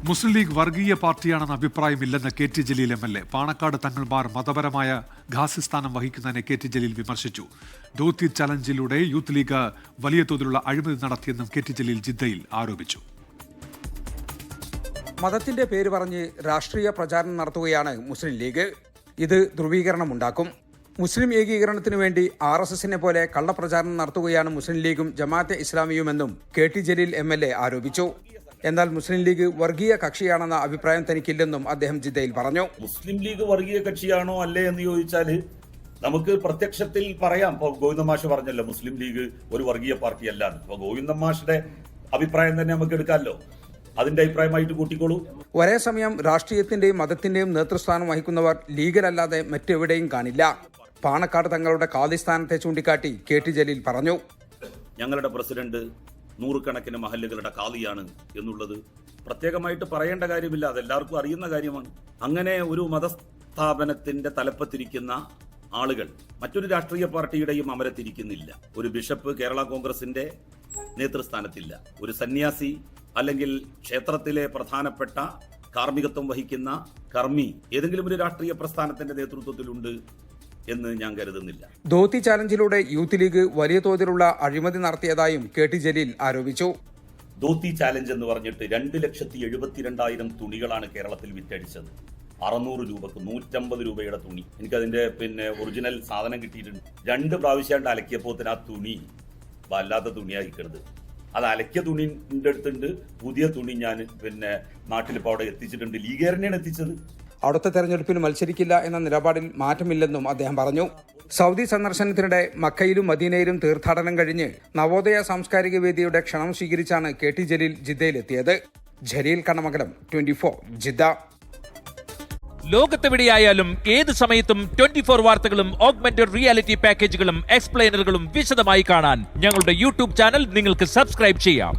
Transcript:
മുസ്ലിം ലീഗ് വർഗീയ പാർട്ടിയാണെന്ന അഭിപ്രായമില്ലെന്ന് K T Jaleel MLA. Panakkad തങ്ങൾമാർ മതപരമായ ഘാസിസ്ഥാനം വഹിക്കുന്നതിനെ കെ ടി ജലീൽ വിമർശിച്ചു. ധോത്തി ചലഞ്ചിലൂടെ യൂത്ത് ലീഗ് വലിയ തോതിലുള്ള അഴിമതി നടത്തിയെന്നും കെ ടി ജലീൽ ജിദ്ദയിൽ ആരോപിച്ചു. മതത്തിന്റെ പേര് പറഞ്ഞ് രാഷ്ട്രീയ പ്രചാരണം നടത്തുകയാണ് മുസ്ലിം ലീഗ്. ഇത് ധ്രുവീകരണമുണ്ടാക്കും. മുസ്ലിം ഏകീകരണത്തിനു വേണ്ടി RSSനെ പോലെ കള്ളപ്രചാരണം നടത്തുകയാണ് മുസ്ലിം ലീഗും ജമാഅത്തെ ഇസ്ലാമിയുമെന്നും കെ ടി ജലീൽ MLA ആരോപിച്ചു. എന്നാൽ മുസ്ലിം ലീഗ് വർഗീയ കക്ഷിയാണെന്ന അഭിപ്രായം തനിക്കില്ലെന്നും അദ്ദേഹം ജിദ്ദയിൽ പറഞ്ഞു. മുസ്ലിം ലീഗ് വർഗീയ കക്ഷിയാണോ അല്ലേ എന്ന് ചോദിച്ചാൽ നമുക്ക് പ്രത്യക്ഷത്തിൽ പറയാം. ഇപ്പോൾ ഗോവിന്ദമാഷ് പറഞ്ഞല്ലോ മുസ്ലിം ലീഗ് ഒരു വർഗീയ പാർട്ടിയല്ല. അപ്പോൾ ഗോവിന്ദമാഷിന്റെ അഭിപ്രായം തന്നെ നമുക്ക് എടുക്കാമല്ലോ. അതിന്റെ അഭിപ്രായമായിട്ട് കൂട്ടിക്കോളൂ. ഒരേ സമയം രാഷ്ട്രീയത്തിന്റെയും മതത്തിന്റെയും നേതൃസ്ഥാനം വഹിക്കുന്നവർ ലീഗിലല്ലാതെ മറ്റെവിടെയും കാണില്ല. പാണക്കാട് തങ്ങളുടെ ഖാദിസ്ഥാനത്തെ ചൂണ്ടിക്കാട്ടി കെ ടി ജലീൽ പറഞ്ഞു. ഞങ്ങളുടെ പ്രസിഡന്റ് നൂറുകണക്കിന് മഹല്ലുകളുടെ ഖാദിയാണ് എന്നുള്ളത് പ്രത്യേകമായിട്ട് പറയേണ്ട കാര്യമില്ല, അതെല്ലാവർക്കും അറിയുന്ന കാര്യമാണ്. അങ്ങനെ ഒരു മതസ്ഥാപനത്തിന്റെ തലപ്പത്തിരിക്കുന്ന ആളുകൾ മറ്റൊരു രാഷ്ട്രീയ പാർട്ടിയുടെയും അമരത്തിരിക്കുന്നില്ല. ഒരു ബിഷപ്പ് കേരള കോൺഗ്രസിന്റെ നേതൃസ്ഥാനത്തില്ല. ഒരു സന്യാസി അല്ലെങ്കിൽ ക്ഷേത്രത്തിലെ പ്രധാനപ്പെട്ട കാർമ്മികത്വം വഹിക്കുന്ന കർമ്മി ഏതെങ്കിലും ഒരു രാഷ്ട്രീയ പ്രസ്ഥാനത്തിന്റെ നേതൃത്വത്തിലുണ്ട് എന്ന് ഞാൻ കരുതുന്നില്ല. ധോത്തി ചാലഞ്ചിലൂടെ യൂത്ത് ലീഗ് വലിയ തോതിലുള്ള അഴിമതി നടത്തിയതായും കെ ടി ജലീൽ ആരോപിച്ചു. ധോത്തി ചാലഞ്ച് എന്ന് പറഞ്ഞിട്ട് 2,72,000 തുണികളാണ് കേരളത്തിൽ വിറ്റഴിച്ചത്. 600 രൂപക്ക് 150 രൂപയുടെ തുണി. എനിക്കതിന്റെ ഒറിജിനൽ സാധനം കിട്ടിയിട്ടുണ്ട്. 2 പ്രാവശ്യമായിട്ട് അലക്കിയപ്പോത്തിന് ആ തുണി വല്ലാത്ത തുണിയായിക്കരുത്. അത് അലക്കിയ തുണിന്റെ അടുത്തുണ്ട്. പുതിയ തുണി ഞാൻ നാട്ടിലിപ്പോൾ അവിടെ എത്തിച്ചിട്ടുണ്ട്. ലീഗേരനെയാണ് എത്തിച്ചത്. അടുത്ത തെരഞ്ഞെടുപ്പിൽ മത്സരിക്കില്ല എന്ന നിലപാടിൽ മാറ്റമില്ലെന്നും അദ്ദേഹം പറഞ്ഞു. സൗദി സന്ദർശനത്തിനിടെ മക്കയിലും മദീനയിലും തീർത്ഥാടനം കഴിഞ്ഞ് നവോദയ സാംസ്കാരിക വേദിയുടെ ക്ഷണം സ്വീകരിച്ചാണ് കെ ടി ജലീൽ ജിദ്ദയിലെത്തിയത്. ജലീൽ കണ്ണമംഗലം, 24 ജിദ്ദ. ലോകത്തെവിടെയായാലും ഏത് സമയത്തും 24 വാർത്തകളും ഓഗ്മെന്റഡ് റിയാലിറ്റി പാക്കേജുകളും എക്സ്പ്ലെയിനറുകളും വിശദമായി കാണാൻ ഞങ്ങളുടെ യൂട്യൂബ് ചാനൽ നിങ്ങൾക്ക് സബ്സ്ക്രൈബ് ചെയ്യാം.